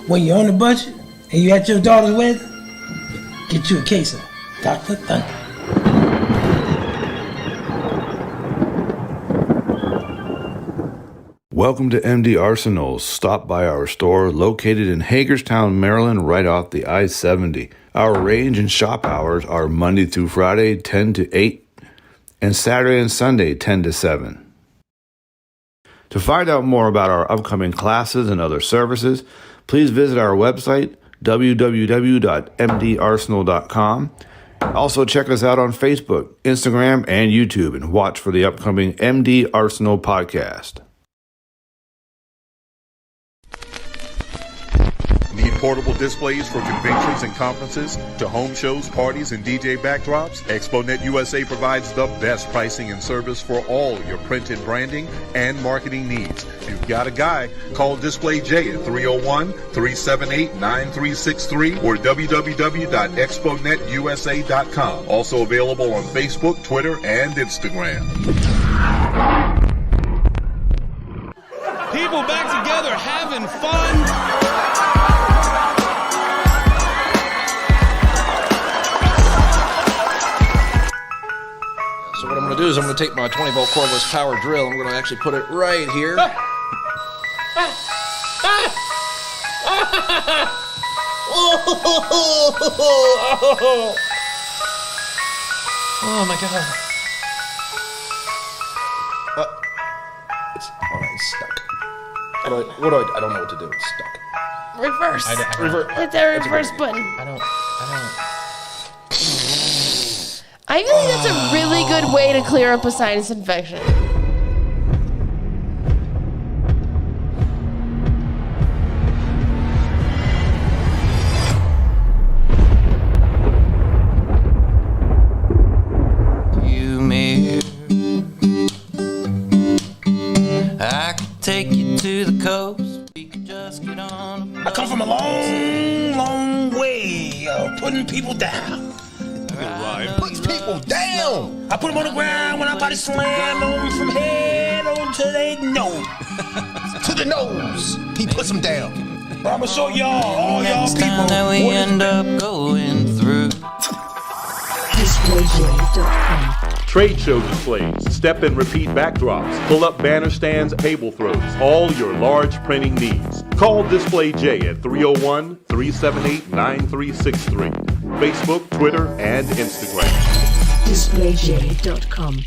when you're on a budget and you at your daughter's wedding, get you a case of Dr. Thunder. Welcome to MD Arsenals. Stop by our store located in Hagerstown, Maryland, right off the I-70. Our range and shop hours are Monday through Friday, 10 to 8, and Saturday and Sunday, 10 to 7. To find out more about our upcoming classes and other services, please visit our website, www.mdarsenal.com. Also, check us out on Facebook, Instagram, and YouTube, and watch for the upcoming MD Arsenal podcast. Need portable displays for conventions and conferences, to home shows, parties, and DJ backdrops? ExpoNet USA provides the best pricing and service for all your printed branding and marketing needs. You've got a guy. Call Display J at 301-378-9363 or www.exponetusa.com. Also available on Facebook, Twitter, and Instagram. People back together having fun. So what I'm going to do is I'm going to take my 20-volt cordless power drill. I'm going to actually put it right here. Oh my God. It's stuck. I don't know what to do. It's stuck. Reverse. Hit the reverse button. I feel like that's a really good way to clear up a sinus infection. You may. I could take you to the coast. We could just get on. I come from a long, long way of putting people down. Puts people down. I put them on the ground when I body slam them from head on to their nose. To the nose. He puts them down. But I'm gonna show y'all, all y'all Next people. time that we end up going through. DisplayJ.com. Trade show displays, step and repeat backdrops, pull-up banner stands, table throws, all your large printing needs. Call Display J at 301-378-9363. Facebook, Twitter, and Instagram. DisplayJ.com.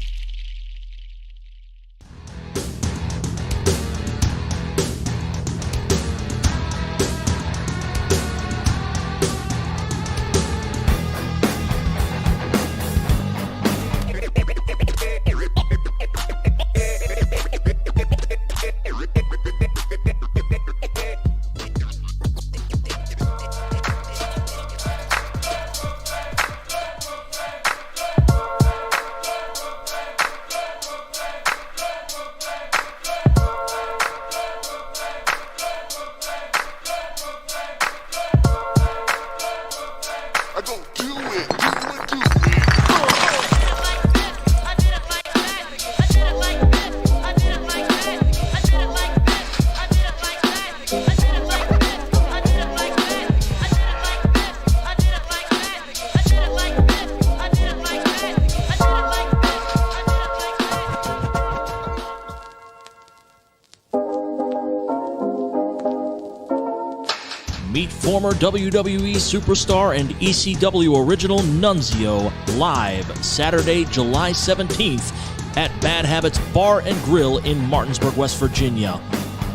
Meet former WWE superstar and ECW original Nunzio live Saturday, July 17th at Bad Habits Bar and Grill in Martinsburg, West Virginia.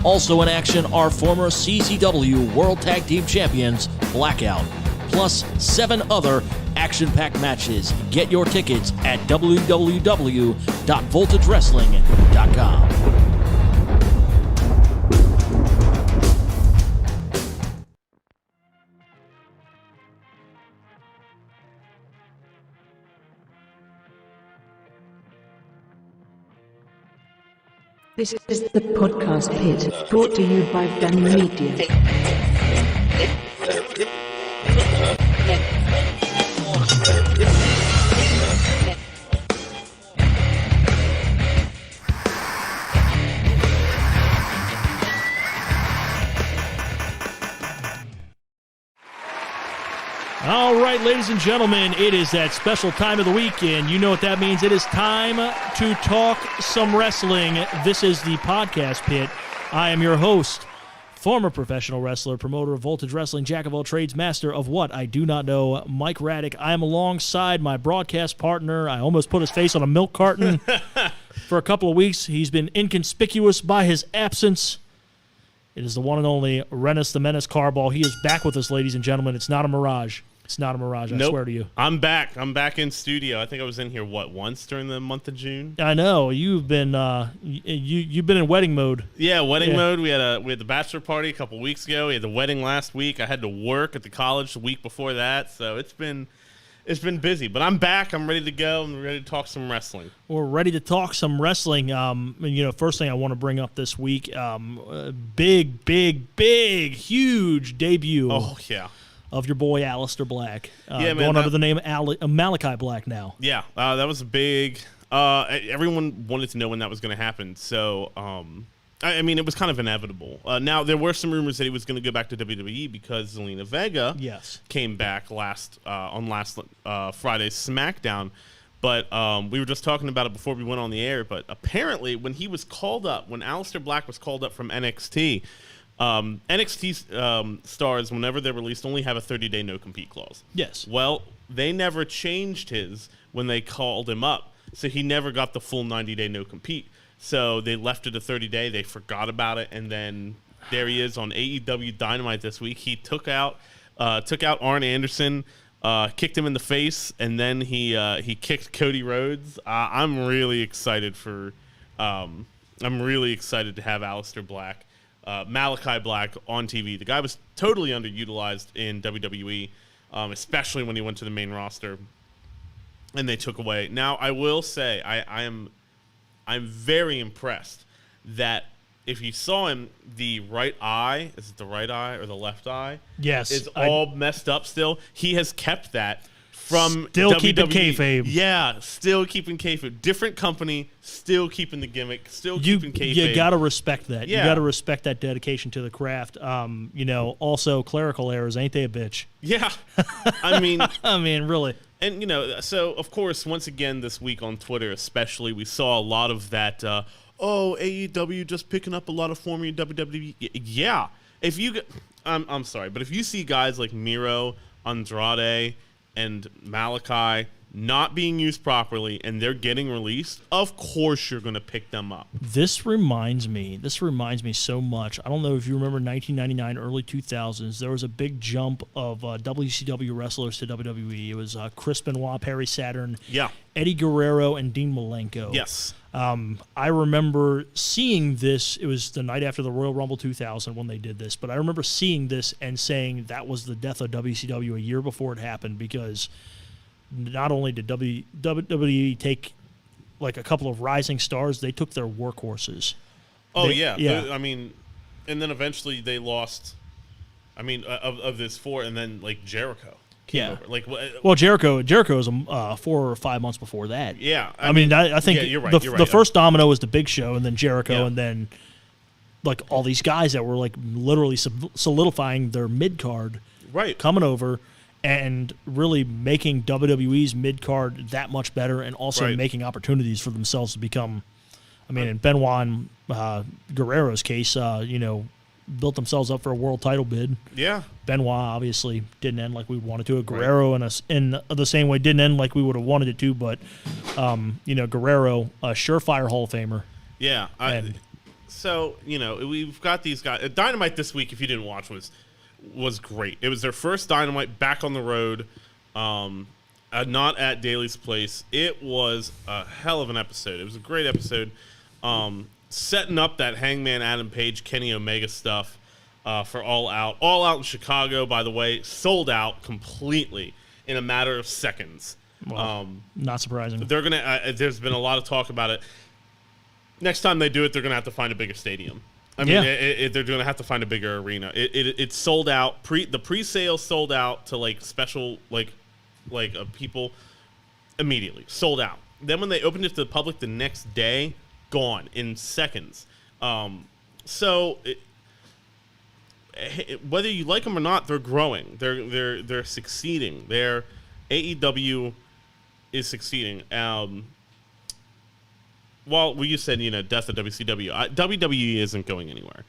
Also in action are former CZW World Tag Team Champions Blackout, plus 7 other action-packed matches. Get your tickets at www.voltagewrestling.com. This is the Podcast Pit, brought to you by Ben Media. All right, ladies and gentlemen, it is that special time of the week, and you know what that means. It is time to talk some wrestling. This is the Podcast Pit. I am your host, former professional wrestler, promoter of Voltage Wrestling, jack of all trades, master of what I do not know, Mike Ratick. I am alongside my broadcast partner. I almost put his face on a milk carton for a couple of weeks. He's been inconspicuous by his absence. It is the one and only Rennes the Menace Carbaugh. He is back with us, ladies and gentlemen. It's not a mirage. It's not a mirage, I swear to you. I'm back. I'm back in studio. I think I was in here, once during the month of June? I know. You've been you've been in wedding mode. Yeah, wedding mode. We had the bachelor party a couple weeks ago. We had the wedding last week. I had to work at the college the week before that, so it's been busy. But I'm back. I'm ready to go. I'm ready to talk some wrestling. We're ready to talk some wrestling. First thing I want to bring up this week, big, huge debut. Oh, yeah. Of your boy Aleister Black. Man, going under the name Malachi Black now. Yeah, that was a big... everyone wanted to know when that was going to happen. So, it was kind of inevitable. Now, there were some rumors that he was going to go back to WWE because Zelina Vega came back on last Friday's SmackDown. But we were just talking about it before we went on the air. But apparently, when Aleister Black was called up from NXT... NXT stars, whenever they're released, only have a 30-day no-compete clause. Yes. Well, they never changed his when they called him up, so he never got the full 90-day no-compete. So they left it a 30-day. They forgot about it, and then there he is on AEW Dynamite this week. He took out Arn Anderson, kicked him in the face, and then he kicked Cody Rhodes. I'm really excited to have Aleister Black. Malachi Black on TV. The guy was totally underutilized in WWE, especially when he went to the main roster, and they took away. Now, I will say I'm very impressed that if you saw him, the right eye, is it the right eye or the left eye? Yes. It's all messed up still. He has kept that from still WWE. Keeping kayfabe. Yeah, still keeping kayfabe. Different company, still keeping the gimmick, still keeping kayfabe. You got to respect that. Yeah. You got to respect that dedication to the craft. Also clerical errors, ain't they a bitch? Yeah. I mean, really. And, so, of course, once again this week on Twitter especially, we saw a lot of that, AEW just picking up a lot of former WWE. Yeah. If you I'm sorry, but if you see guys like Miro, Andrade, and Malachi not being used properly and they're getting released, of course you're going to pick them up. This reminds me so much. I don't know if you remember 1999, early 2000s, there was a big jump of WCW wrestlers to WWE. It was Chris Benoit, Perry Saturn, Eddie Guerrero, and Dean Malenko. Yes. I remember seeing this. It was the night after the Royal Rumble 2000 when they did this, but I remember seeing this and saying that was the death of WCW a year before it happened, because not only did WWE take like a couple of rising stars, they took their workhorses. Oh, yeah. And then eventually they lost, of this four, and then like Jericho. Jericho was 4 or 5 months before that. Yeah, I think you're right, the first domino was the Big Show, and then Jericho, and then like all these guys that were like literally solidifying their mid card, coming over and really making WWE's mid card that much better, and also making opportunities for themselves to become. In Benoit and Guerrero's case, built themselves up for a world title bid. Yeah. Benoit obviously didn't end like we wanted to. Guerrero in the same way didn't end like we would have wanted it to, but Guerrero, a surefire Hall of Famer. Yeah. We've got these guys. Dynamite this week, if you didn't watch, was great. It was their first Dynamite back on the road, not at Daly's Place. It was a hell of an episode. It was a great episode. Setting up that Hangman Adam Page, Kenny Omega stuff for All Out. All Out in Chicago, by the way, sold out completely in a matter of seconds. Well, not surprising. They're gonna. There's been a lot of talk about it. Next time they do it, they're gonna have to find a bigger stadium. They're gonna have to find a bigger arena. It sold out. The pre-sale sold out to like special people immediately. Sold out. Then when they opened it to the public the next day, gone in seconds. whether you like them or not, they're growing. They're succeeding. AEW is succeeding. Well, you said, death of WCW. WWE isn't going anywhere.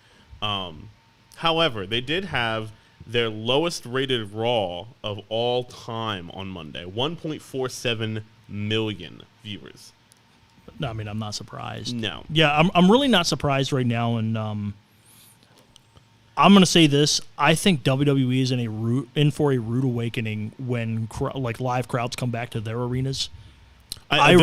However, they did have their lowest rated Raw of all time on Monday. 1.47 million viewers. No, I mean, I'm not surprised. No. Yeah, I'm really not surprised right now, and I'm going to say this. I think WWE is in for a rude awakening when live crowds come back to their arenas. I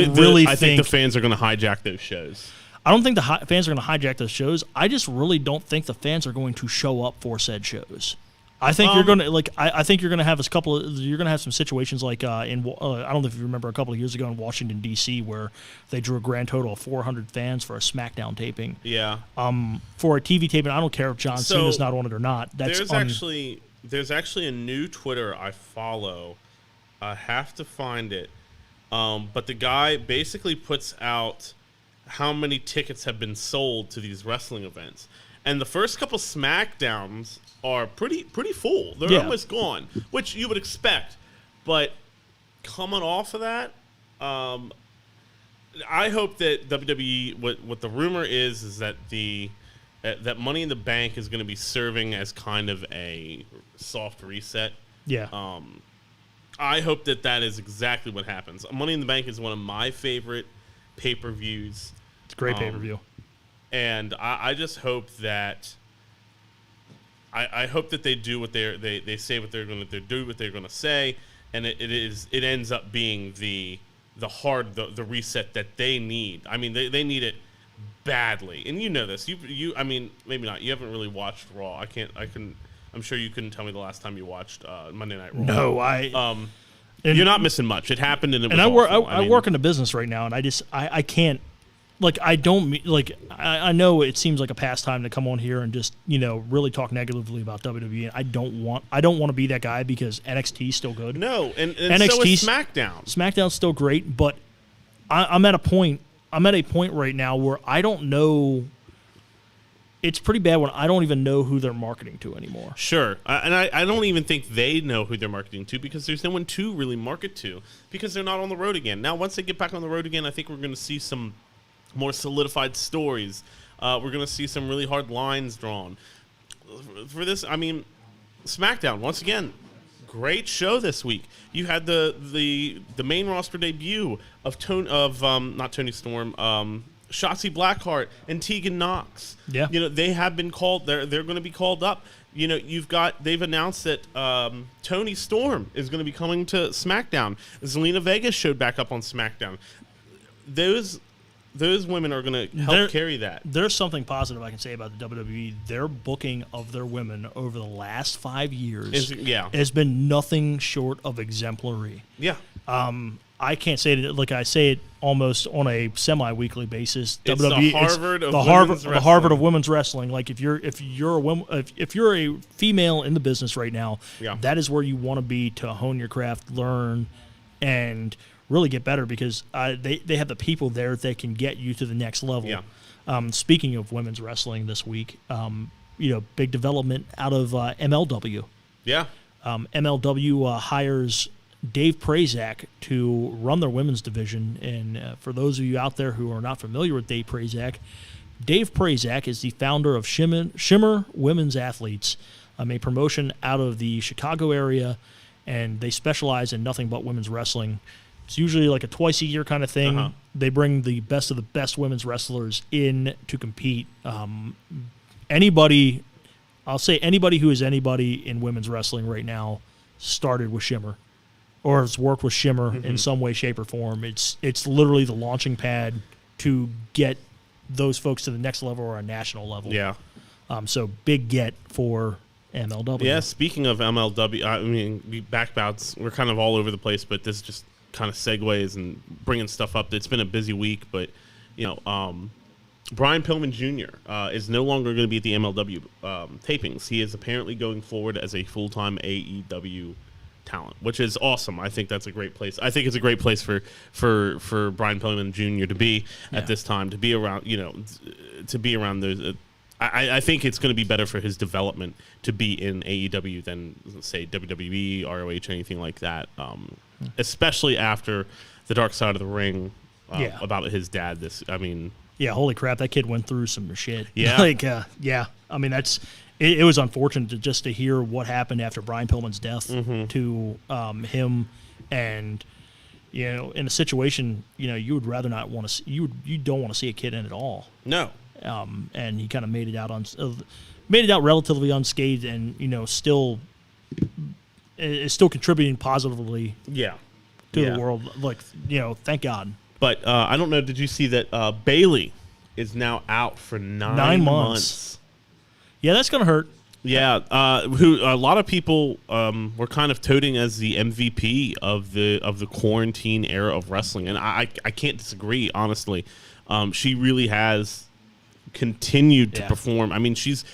think the fans are going to hijack those shows. I don't think the fans are going to hijack those shows. I just really don't think the fans are going to show up for said shows. I think you're going to I think you're going to have you're going to have some situations like I don't know if you remember a couple of years ago in Washington D.C. where they drew a grand total of 400 fans for a SmackDown taping. Yeah. For a TV taping, I don't care if John Cena's not on it or not. There's actually a new Twitter I follow. I have to find it. But the guy basically puts out how many tickets have been sold to these wrestling events. And the first couple SmackDowns are pretty full. They're almost gone, which you would expect. But coming off of that, I hope that WWE, what the rumor is that that Money in the Bank is going to be serving as kind of a soft reset. Yeah. I hope that is exactly what happens. Money in the Bank is one of my favorite pay-per-views. It's a great pay-per-view. And I just hope that I hope that they do what they say what they're going to do what they're going to say, and it ends up being the reset that they need. I mean, they need it badly, and you know this. I mean, maybe not. You haven't really watched Raw. I'm sure you couldn't tell me the last time you watched Monday Night Raw. No, you're not missing much. It happened, and it was awful. I work in the business right now, and I can't. I know it seems like a pastime to come on here and just really talk negatively about WWE. I don't want to be that guy because NXT is still good. No, and NXT, so is SmackDown. SmackDown's still great, but I'm at a point right now where I don't know. It's pretty bad when I don't even know who they're marketing to anymore. Sure, and I don't even think they know who they're marketing to because there's no one to really market to because they're not on the road again. Now, once they get back on the road again, I think we're going to see some more solidified stories. We're going to see some really hard lines drawn. For this, I mean, SmackDown, once again, great show this week. You had the main roster debut of not Toni Storm, Shotzi Blackheart and Tegan Knox. Yeah. They have been called. They're going to be called up. They've announced that Toni Storm is going to be coming to SmackDown. Zelina Vega showed back up on SmackDown. Those women are going to help carry that. There's something positive I can say about the WWE. Their booking of their women over the last 5 years has been nothing short of exemplary. Yeah. I can't say it like I say it almost on a semi-weekly basis. It's WWE, the Harvard of women's wrestling. Like if you're a female in the business right now, that is where you want to be to hone your craft, learn, and really get better because they have the people there that can get you to the next level. Yeah. Speaking of women's wrestling this week, big development out of MLW. Yeah. MLW hires Dave Prazak to run their women's division. And for those of you out there who are not familiar with Dave Prazak is the founder of Shimmer Women's Athletes, a promotion out of the Chicago area, and they specialize in nothing but women's wrestling. It's usually like a twice-a-year kind of thing. Uh-huh. They bring the best of the best women's wrestlers in to compete. Anybody who is anybody in women's wrestling right now started with Shimmer or has worked with Shimmer in some way, shape, or form. It's literally the launching pad to get those folks to the next level or a national level. Yeah. So big get for MLW. Yeah, speaking of MLW, I mean, backbouts, we're kind of all over the place, but this just kind of segues and bringing stuff up. It's been a busy week, but, Brian Pillman Jr. Is no longer going to be at the MLW tapings. He is apparently going forward as a full-time AEW talent, which is awesome. I think that's a great place. I think it's a great place for Brian Pillman Jr. to be at this time, to be around, to be around those. I think it's going to be better for his development to be in AEW than, say, WWE, ROH, anything like that. Especially after the Dark Side of the Ring about his dad. Yeah, holy crap, that kid went through some shit. Yeah. I mean, it was unfortunate to hear what happened after Brian Pillman's death to him, and in a situation you would rather not want to you don't want to see a kid in at all. No. And he kind of made it out relatively unscathed, and still is still contributing positively. Yeah. To the world, thank God. But I don't know. Did you see that Bailey is now out for 9 months? Yeah, that's gonna hurt. Yeah, who a lot of people were kind of toting as the MVP of the quarantine era of wrestling, and I can't disagree. Honestly, she really has continued to perform. I mean, she's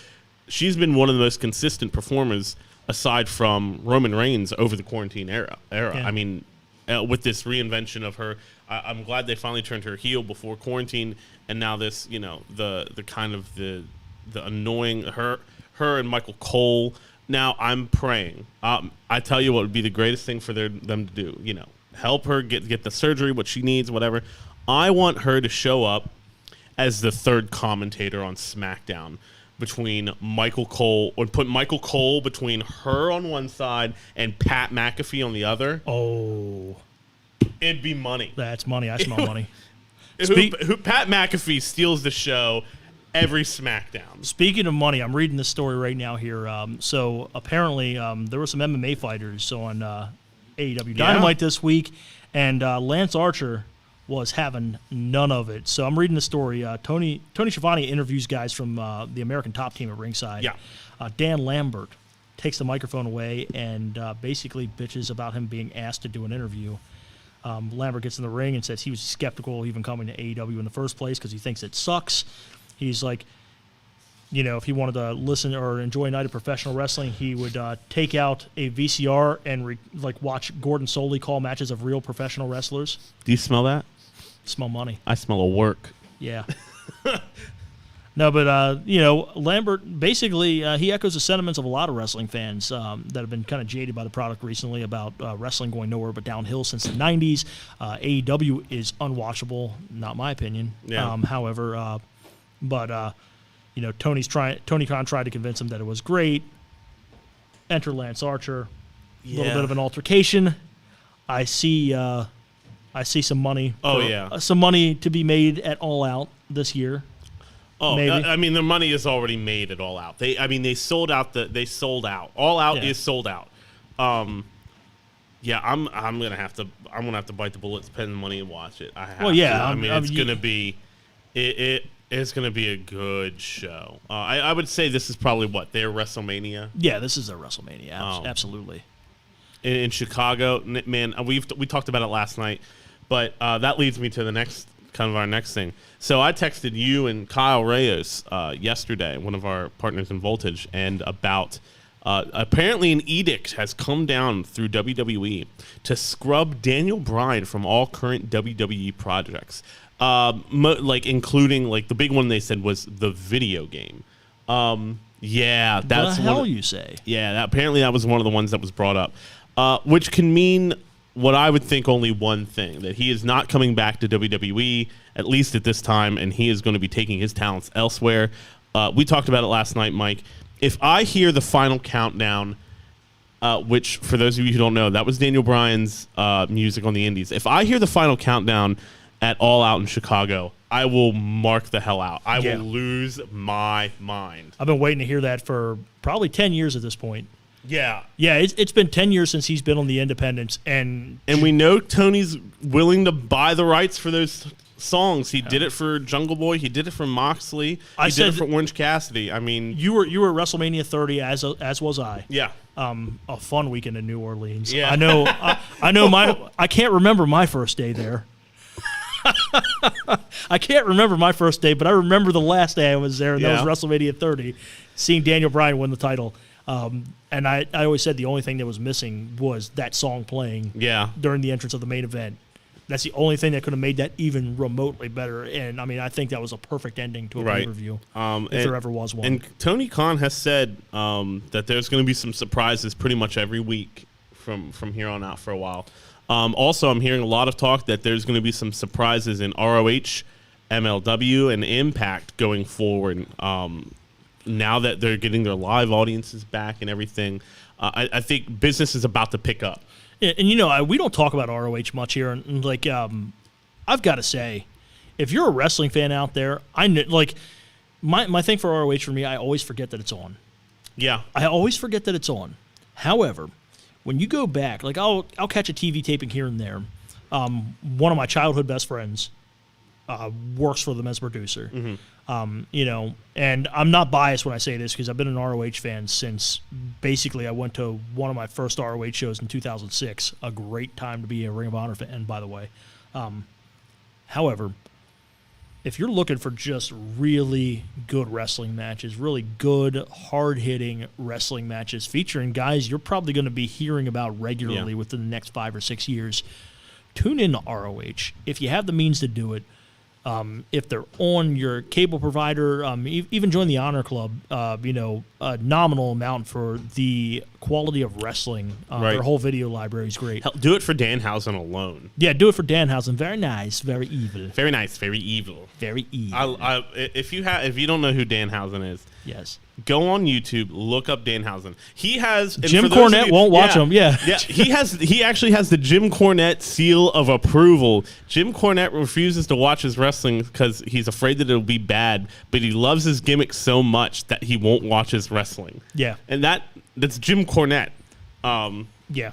been one of the most consistent performers aside from Roman Reigns over the quarantine era. Yeah. I mean, with this reinvention of her, I'm glad they finally turned her heel before quarantine, and now this, the kind of the annoying her and Michael Cole. Now I'm praying. I tell you what would be the greatest thing for them to do. Help her get the surgery, what she needs, whatever. I want her to show up as the third commentator on SmackDown between Michael Cole, or put Michael Cole between her on one side and Pat McAfee on the other. Oh, it'd be money. That's money. I smell money. Who Pat McAfee steals the show every SmackDown. Speaking of money, I'm reading this story right now here. So apparently there were some MMA fighters on AEW Dynamite this week, and Lance Archer was having none of it. So I'm reading the story. Tony Schiavone interviews guys from the American Top Team at ringside. Yeah. Dan Lambert takes the microphone away and basically bitches about him being asked to do an interview. Lambert gets in the ring and says he was skeptical even coming to AEW in the first place because he thinks it sucks. He's like, if he wanted to listen or enjoy a night of professional wrestling, he would take out a VCR and watch Gordon Soley call matches of real professional wrestlers. Do you smell that? Smell money. I smell a work. Yeah. No, but, Lambert, basically, he echoes the sentiments of a lot of wrestling fans that have been kind of jaded by the product recently about wrestling going nowhere but downhill since the 90s. AEW is unwatchable, not my opinion. Yeah. However, Tony Khan tried to convince him that it was great. Enter Lance Archer. A little bit of an altercation. I see some money. Some money to be made at All Out this year. Oh, maybe. I mean, the money is already made at All Out. They sold out. They sold out. All Out is sold out. I'm gonna have to bite the bullet, spend the money, and watch it. It's gonna be it's gonna be a good show. I would say this is probably their WrestleMania. Yeah, this is their WrestleMania. Absolutely. In Chicago, man, we talked about it last night, but that leads me to our next thing. So I texted you and Kyle Reyes yesterday, one of our partners in Voltage, and about apparently an edict has come down through WWE to scrub Daniel Bryan from all current WWE projects, including the big one they said was the video game. Yeah, that's the hell you say. Yeah, apparently that was one of the ones that was brought up, which can mean what I would think only one thing, that he is not coming back to WWE, at least at this time, and he is going to be taking his talents elsewhere. We talked about it last night, Mike. If I hear the final countdown, which for those of you who don't know, that was Daniel Bryan's music on the Indies. If I hear the final countdown at All Out in Chicago, I will mark the hell out. I will lose my mind. I've been waiting to hear that for probably 10 years at this point. Yeah. Yeah, it's been 10 years since he's been on the independents. And we know Tony's willing to buy the rights for those songs. He did it for Jungle Boy. He did it for Moxley. He did it for Orange Cassidy. I mean, you were at WrestleMania 30, as was I. Yeah. A fun weekend in New Orleans. Yeah. I know I can't remember my first day there. I can't remember my first day, but I remember the last day I was there, and that was WrestleMania 30, seeing Daniel Bryan win the title. And I always said the only thing that was missing was that song playing during the entrance of the main event. That's the only thing that could have made that even remotely better. And, I mean, I think that was a perfect ending to a pay-per-view, if there ever was one. And Tony Khan has said that there's going to be some surprises pretty much every week from here on out for a while. Also, I'm hearing a lot of talk that there's going to be some surprises in ROH, MLW, and Impact going forward. Now that they're getting their live audiences back and everything, I think business is about to pick up. Yeah, and we don't talk about ROH much here, and like I've got to say, if you're a wrestling fan out there, my thing for ROH for me, I always forget that it's on. Yeah, I always forget that it's on. However, when you go back, like I'll catch a TV taping here and there. One of my childhood best friends works for them as producer. Mm-hmm. And I'm not biased when I say this because I've been an ROH fan since basically I went to one of my first ROH shows in 2006. A great time to be a Ring of Honor fan, by the way. However, if you're looking for just really good wrestling matches, really good, hard-hitting wrestling matches featuring guys you're probably going to be hearing about regularly within the next 5 or 6 years, tune in to ROH. If you have the means to do it, if they're on your cable provider, even join the Honor Club, a nominal amount for the quality of wrestling. Right. Their whole video library is great. Hell, do it for Danhausen alone. Yeah, do it for Danhausen. Very nice, very evil. Very nice, very evil. Very evil. If you don't know who Danhausen is, yes, go on YouTube, look up Danhausen. He has Jim Cornette won't watch him. Yeah. He actually has the Jim Cornette seal of approval. Jim Cornette refuses to watch his wrestling because he's afraid that it'll be bad, but he loves his gimmick so much that he won't watch his wrestling. Yeah, and that's Jim Cornette. Yeah,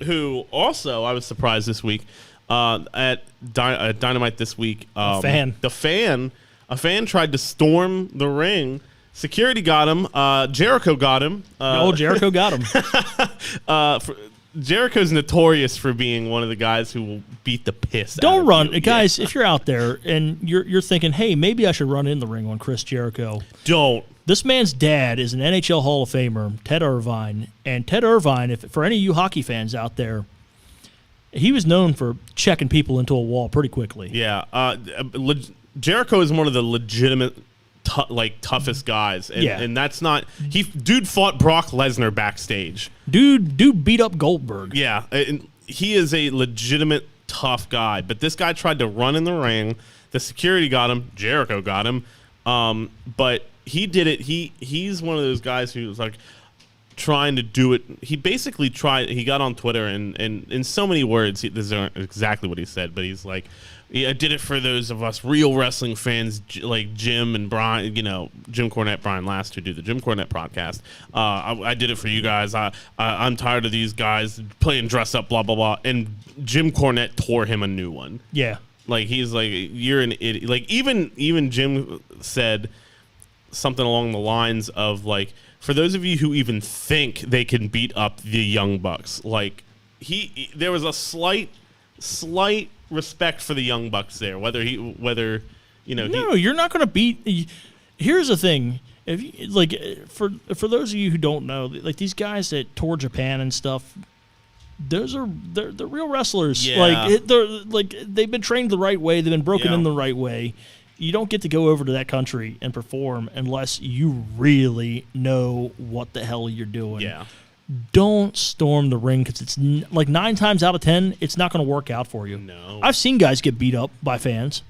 who also I was surprised this week at Dynamite this week. A fan tried to storm the ring. Security got him. Jericho got him. Jericho got him. Jericho's notorious for being one of the guys who will beat the piss out Don't of run. you. Guys, if you're out there and you're thinking, hey, maybe I should run in the ring on Chris Jericho. Don't. This man's dad is an NHL Hall of Famer, Ted Irvine. And Ted Irvine, for any of you hockey fans out there, he was known for checking people into a wall pretty quickly. Yeah. Jericho is one of the legitimate toughest guys, and that's not dude fought Brock Lesnar backstage. Dude beat up Goldberg. Yeah, and he is a legitimate tough guy, but this guy tried to run in the ring. The security got him. Jericho got him, but he did it. He's one of those guys who was like trying to do it. He basically tried. He got on Twitter and in so many words, this isn't exactly what he said, but he's like, yeah, I did it for those of us real wrestling fans like Jim and Brian, Jim Cornette, Brian Last, who do the Jim Cornette podcast. I did it for you guys. I'm tired of these guys playing dress up, blah, blah, blah. And Jim Cornette tore him a new one. Yeah. Like, he's like, you're an idiot. Like, even Jim said something along the lines of, like, for those of you who even think they can beat up the Young Bucks, like, there was a slight respect for the Young Bucks there. No, you're not going to beat. Here's the thing: for those of you who don't know, like these guys that tour Japan and stuff, they're real wrestlers. Yeah. They've been trained the right way. They've been broken in the right way. You don't get to go over to that country and perform unless you really know what the hell you're doing. Yeah. Don't storm the ring because it's 9 times out of 10, it's not going to work out for you. No. I've seen guys get beat up by fans.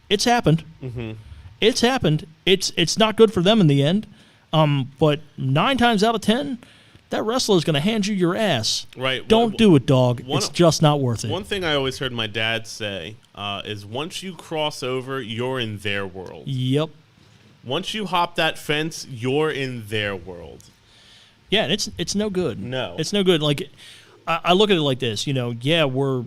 It's happened. Mm-hmm. It's happened. It's not good for them in the end. But 9 times out of 10, that wrestler is going to hand you your ass. Right. Don't do it, dog. It's just not worth it. One thing I always heard my dad say is once you cross over, you're in their world. Yep. Once you hop that fence, you're in their world. Yeah, and it's no good. No. It's no good. Like, I look at it like this, we're,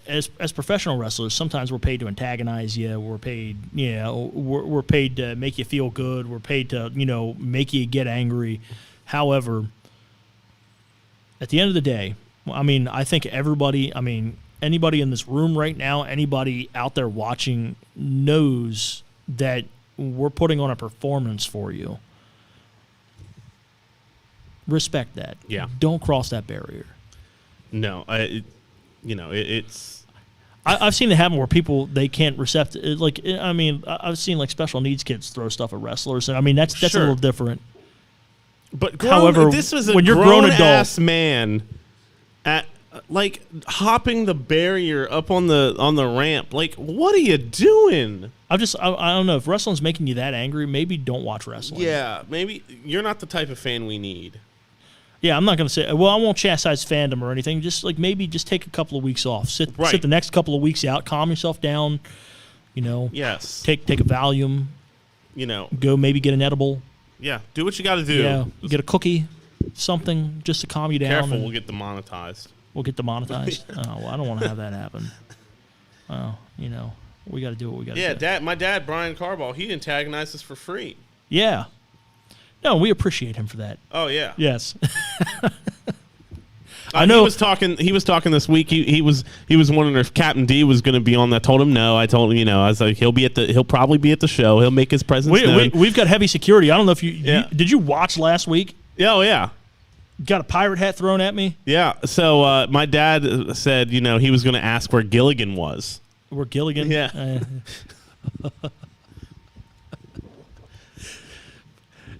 as professional wrestlers, sometimes we're paid to antagonize you. We're paid, we're paid to make you feel good. We're paid to, make you get angry. However, at the end of the day, I think anybody in this room right now, anybody out there watching knows that we're putting on a performance for you. Respect that. Yeah. Don't cross that barrier. No, it's. I've seen it happen where people they can't accept it. Like I mean, I've seen like special needs kids throw stuff at wrestlers, and I mean that's Sure. a little different. But However, this was a when you're grown adult, ass man at like hopping the barrier up on the ramp. Like, what are you doing? I don't know if wrestling's making you that angry. Maybe don't watch wrestling. Yeah, maybe you're not the type of fan we need. Yeah, I'm not going to say. Well, I won't chastise fandom or anything. Just like maybe just take a couple of weeks off. Sit the next couple of weeks out. Calm yourself down. You know. Yes. Take a Valium. You know. Go maybe get an edible. Yeah. Do what you got to do. Yeah. Get a cookie, something just to calm you down. Careful, we'll get demonetized. We'll get demonetized. Oh, well, I don't want to have that happen. Oh, you know, we got to do what we got to do. Yeah, my dad, Brian Carbaugh, he antagonized us for free. Yeah. No, we appreciate him for that. Oh yeah. Yes. I know he was talking this week. He was wondering if Captain D was going to be on. I told him no. I told him, I was like, he'll probably be at the show. He'll make his presence known. We've got heavy security. I don't know if you did you watch last week? Oh yeah. Got a pirate hat thrown at me. Yeah. So my dad said, he was going to ask where Gilligan was. Where Gilligan? Yeah.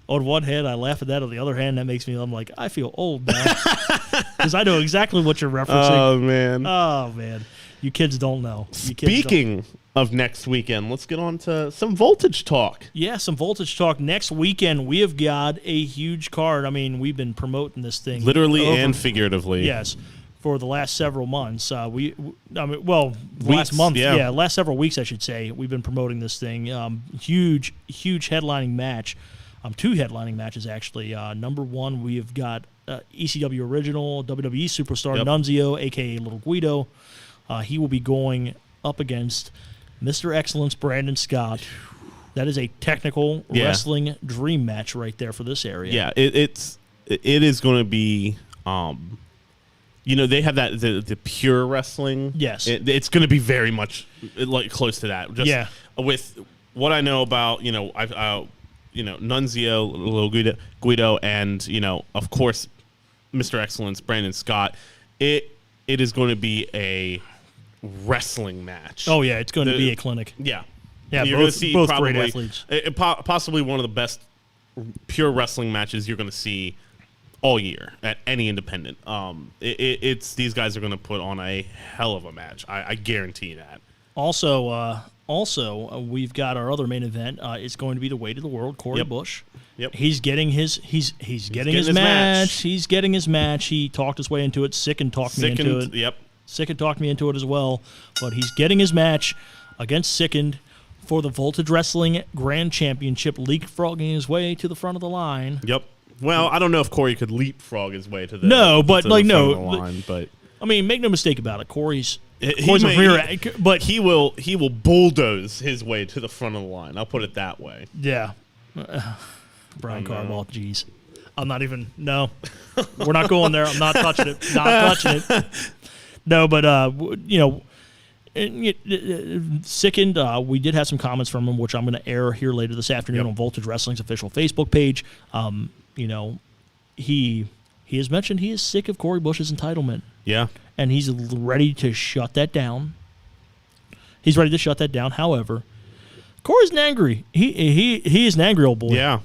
On one hand, I laugh at that. On the other hand, that makes me. I'm like, I feel old now because I know exactly what you're referencing. Oh man, you kids don't know. Speaking of next weekend, let's get on to some Voltage talk. Yeah, some Voltage talk. Next weekend, we have got a huge card. I mean, we've been promoting this thing literally and figuratively. Yes, for the last several months. Last month. Yeah. Yeah, last several weeks, I should say. We've been promoting this thing. Huge headlining match. Two headlining matches, actually. Number one, we have got ECW Original, WWE Superstar Nunzio, a.k.a. Little Guido. He will be going up against Mr. Excellence Brandon Scott. That is a technical wrestling dream match right there for this area. Yeah, it is going to be, they have that the pure wrestling. Yes. It's going to be very much like close to that. Just with what I know about, Nunzio, Little Guido, and of course, Mr. Excellence, Brandon Scott. It is going to be a wrestling match. Oh yeah, it's going to be a clinic. Yeah, yeah. You're both see great probably, athletes. Possibly one of the best pure wrestling matches you're going to see all year at any independent. It's these guys are going to put on a hell of a match. I guarantee that. Also, we've got our other main event. It's going to be the Weight of the World, Corey Bush. Yep. He's getting his getting his match. He's getting his match. He talked his way into it. Sicken talked me into it. Yep. Sicken talked me into it as well. But he's getting his match against Sicken for the Voltage Wrestling Grand Championship, leapfrogging his way to the front of the line. Yep. Well, I don't know if Corey could leapfrog his way to the front of the line, but I mean, make no mistake about it. Corey's but he will bulldoze his way to the front of the line. I'll put it that way. Yeah. Brian Carbaugh, jeez. I'm not even, no. We're not going there. I'm not touching it. Not touching it. No, but, Sickened, we did have some comments from him, which I'm going to air here later this afternoon on Voltage Wrestling's official Facebook page. He has mentioned he is sick of Corey Bush's entitlement. Yeah. And he's ready to shut that down. However, Corey's an angry. He is an angry old boy. Yeah.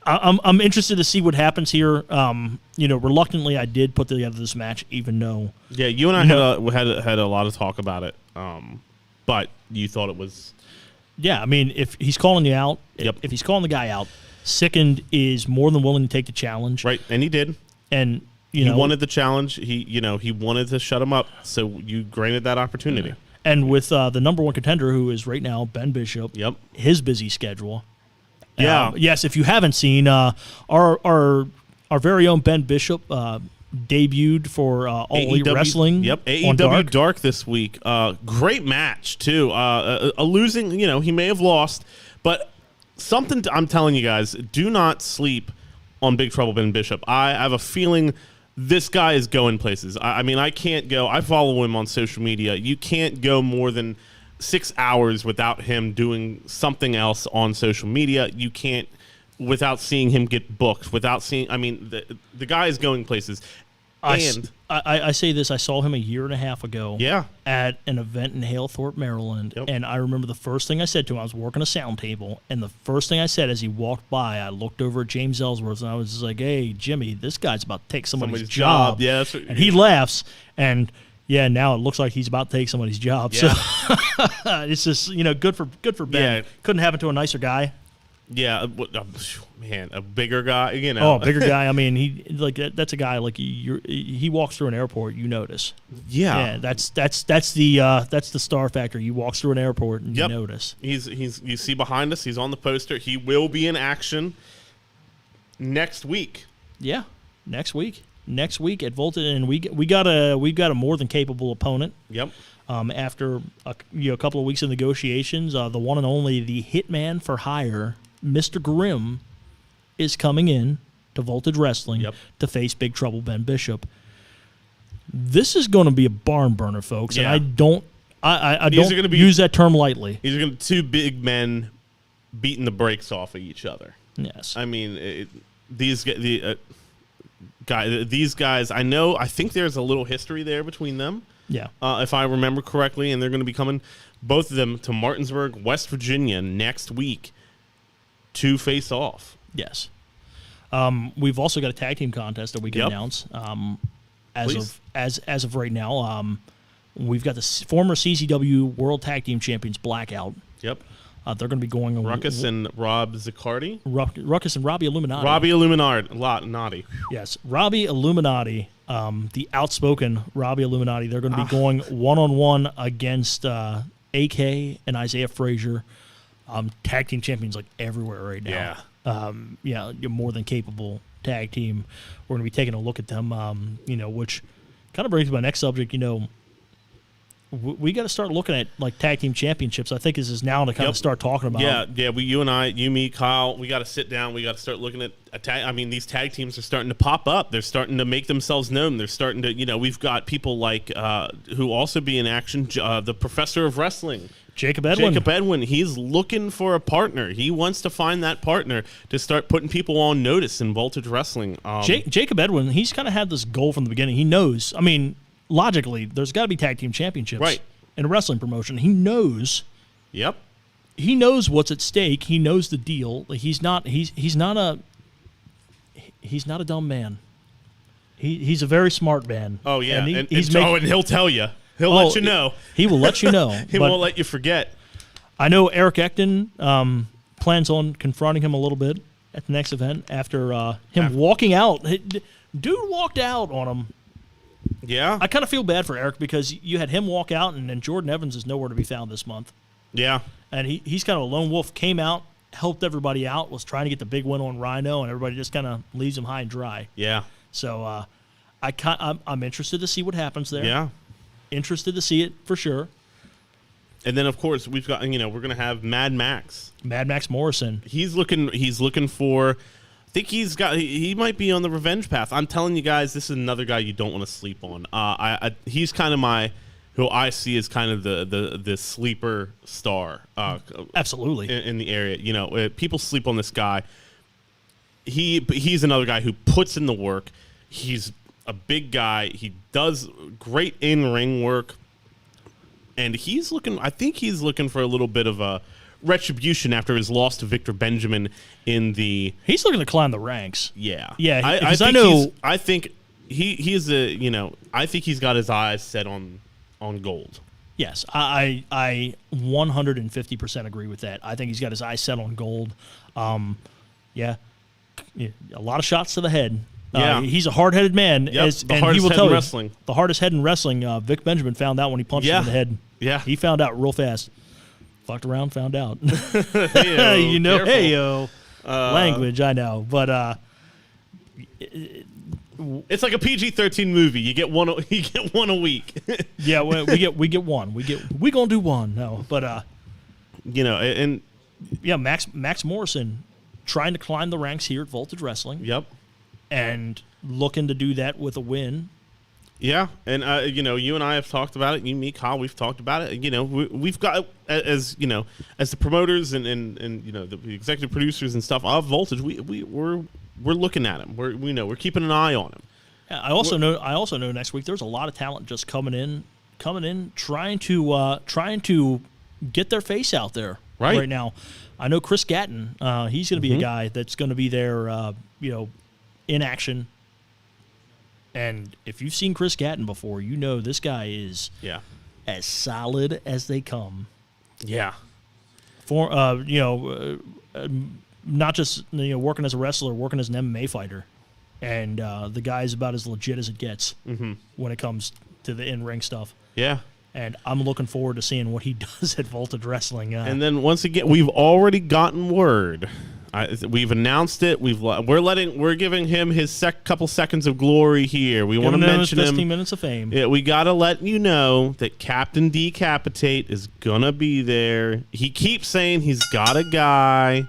I'm interested to see what happens here. Reluctantly, I did put together this match, even though. Yeah, you and I had a lot of talk about it. But you thought it was. Yeah, I mean, if he's calling you out, if he's calling the guy out, Sickened is more than willing to take the challenge. Right, and he did. And he wanted the challenge. He wanted to shut him up, so you granted that opportunity. And with the number one contender, who is right now Ben Bishop, his busy schedule. Yeah. Yes, if you haven't seen our very own Ben Bishop debuted for All Elite Wrestling. Yep, on AEW Dark this week. Great match too. A losing, he may have lost, but something I'm telling you guys: do not sleep on Big Trouble Ben Bishop. I have a feeling this guy is going places. I mean, I can't go. I follow him on social media. You can't go more than 6 hours without him doing something else on social media. You can't without seeing him get booked. Without seeing, I mean, the guy is going places. I say this. I saw him a year and a half ago. Yeah. At an event in Halethorpe, Maryland, and I remember the first thing I said to him. I was working a sound table, and the first thing I said as he walked by, I looked over at James Ellsworth, and I was just like, "Hey, Jimmy, this guy's about to take somebody's job." Yeah, and he laughs, and yeah, now it looks like he's about to take somebody's job. Yeah. So it's just good for Ben. Yeah. Couldn't happen to a nicer guy. Yeah, man, a bigger guy, Oh, bigger guy. I mean, that's a guy like he walks through an airport, you notice. Yeah, that's the star factor. He walks through an airport and you notice. He's you see behind us. He's on the poster. He will be in action next week. Yeah, next week at Voltage, and we've got a more than capable opponent. Yep. After a couple of weeks of negotiations, the one and only the Hitman for Hire, Mr. Grimm, is coming in to Voltage Wrestling to face Big Trouble Ben Bishop. This is going to be a barn burner, folks, and I don't use that term lightly. These are going to be two big men beating the brakes off of each other. Yes, I mean these guys. I think there's a little history there between them. Yeah, if I remember correctly, and they're going to be coming, both of them, to Martinsburg, West Virginia next week to face off. Yes. We've also got a tag team contest that we can announce. As of right now, we've got the former CZW World Tag Team Champions Blackout. Yep. They're going to be going Ruckus and Rob Zaccardi. Ruckus and Robbie Illuminati. Robbie Illuminati. Yes, Robbie Illuminati. The outspoken Robbie Illuminati. They're going to be going one-on-one against AK and Isaiah Frazier. Tag team champions like everywhere right now. Yeah. You're more than capable tag team. We're going to be taking a look at them. Which kind of brings me to my next subject. We got to start looking at like tag team championships. I think this is now to kind of start talking about. Yeah. You and I, me, Kyle, we got to sit down. We got to start looking at a tag. I mean, these tag teams are starting to pop up. They're starting to make themselves known. They're starting to, we've got people like who also be in action. The Professor of Wrestling, Jacob Edwin. He's looking for a partner. He wants to find that partner to start putting people on notice in Voltage Wrestling. Jacob Edwin, he's kind of had this goal from the beginning. He knows. I mean, logically, there's got to be tag team championships in a wrestling promotion. He knows. Yep. He knows what's at stake. He knows the deal. He's not a dumb man. He's a very smart man. Oh yeah, and and he'll tell you. He'll let you know. He will let you know. He won't let you forget. I know Eric Ecton plans on confronting him a little bit at the next event after him walking out. Dude walked out on him. Yeah. I kind of feel bad for Eric because you had him walk out, and then Jordan Evans is nowhere to be found this month. Yeah. And he's kind of a lone wolf, came out, helped everybody out, was trying to get the big win on Rhino, and everybody just kind of leaves him high and dry. Yeah. So I'm interested to see what happens there. Yeah. Interested to see it for sure. And then, of course, we've got, we're going to have Mad Max Morrison. He's looking for... I think he might be on the revenge path. I'm telling you guys, this is another guy you don't want to sleep on. He's kind of who I see as kind of the sleeper star. Absolutely. In the area, people sleep on this guy. He's another guy who puts in the work. He's a big guy. He does great in-ring work, and I think he's looking for a little bit of a retribution after his loss to Victor Benjamin in the... He's looking to climb the ranks. Yeah. Yeah, I think he's I think he's got his eyes set on gold. Yes, I 150% agree with that. I think he's got his eyes set on gold. A lot of shots to the head. He's a hard-headed man. Yep, The hardest head in wrestling. Vic Benjamin found out when he punched him in the head. Yeah. He found out real fast. Fucked around, found out. Hey-o, hey-o. Language, I know. But it's like a PG-13 movie. You get one a week. Yeah, we get one. We gonna do one. No, but Max Morrison trying to climb the ranks here at Voltage Wrestling. Yep. And looking to do that with a win. Yeah, and you and I have talked about it. You, me, Kyle, we've talked about it. We've got as the promoters and the executive producers and stuff of Voltage. We're looking at him. We're keeping an eye on him. Yeah, I also know next week there's a lot of talent just coming in, trying to get their face out there right now. I know Chris Gatton. He's going to be a guy that's going to be there, in action. And if you've seen Chris Gatton before, you know this guy is as solid as they come. Yeah. For not just working as a wrestler, working as an MMA fighter, and the guy's about as legit as it gets when it comes to the in-ring stuff. Yeah. And I'm looking forward to seeing what he does at Voltage Wrestling. And then once again, we've already gotten word. We've announced it. We're giving him his couple seconds of glory here. We want to mention him. 15 minutes of fame. Yeah, we got to let you know that Captain Decapitate is gonna be there. He keeps saying he's got a guy.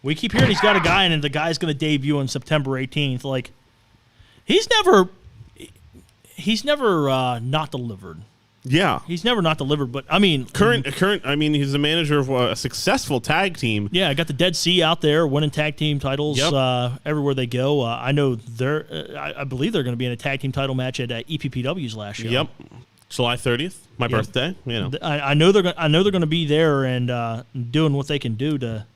We keep hearing he's got a guy, and the guy's going to debut on September 18th. Like, he's never not delivered. Yeah, he's never not delivered. But I mean, current. I mean, he's a manager of a successful tag team. Yeah, I got the Dead Sea out there winning tag team titles everywhere they go. I know I believe they're going to be in a tag team title match at EPPW's last show. Yep, July 30th, my birthday. I know they're going to be there and doing what they can do to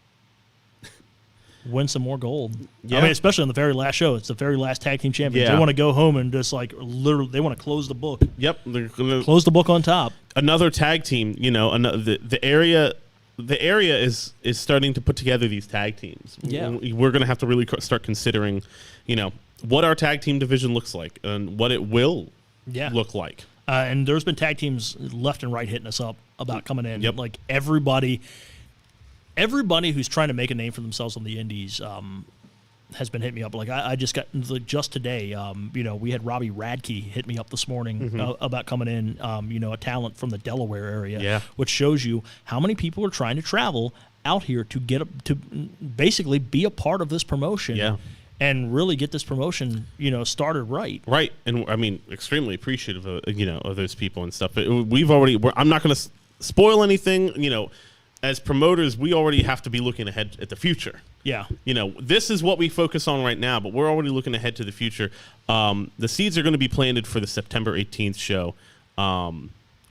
win some more gold. Yeah. I mean, especially on the very last show. It's the very last tag team champions. They want to go home and just literally they want to close the book. Yep. They're gonna close the book on top. Another tag team, the area is starting to put together these tag teams. Yeah. We're going to have to really start considering, what our tag team division looks like and what it will look like. And there's been tag teams left and right hitting us up about coming in. Yep. Like everybody who's trying to make a name for themselves on the indies has been hitting me up. Like I just got just today, we had Robbie Radke hit me up this morning about coming in, a talent from the Delaware area, which shows you how many people are trying to travel out here to to basically be a part of this promotion. And really get this promotion, started right. Right, and I mean, extremely appreciative of of those people and stuff. But I'm not going to spoil anything. As promoters, we already have to be looking ahead at the future. Yeah. This is what we focus on right now, but we're already looking ahead to the future. The seeds are going to be planted for the September 18th show.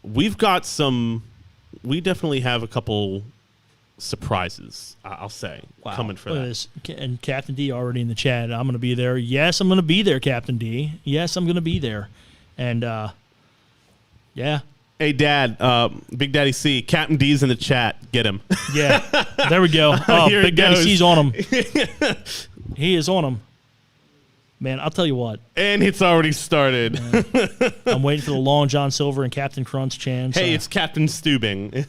We definitely have a couple surprises, I'll say, coming for that. And Captain D already in the chat. I'm going to be there. Yes, I'm going to be there, Captain D. Yes, I'm going to be there. And, yeah. Hey, Dad, Big Daddy C, Captain D's in the chat. Get him. Yeah, there we go. Oh, Big Daddy C's on him. He is on him. Man, I'll tell you what. And it's already started. I'm waiting for the Long John Silver and Captain Crunch chance. Hey, it's Captain Stubing.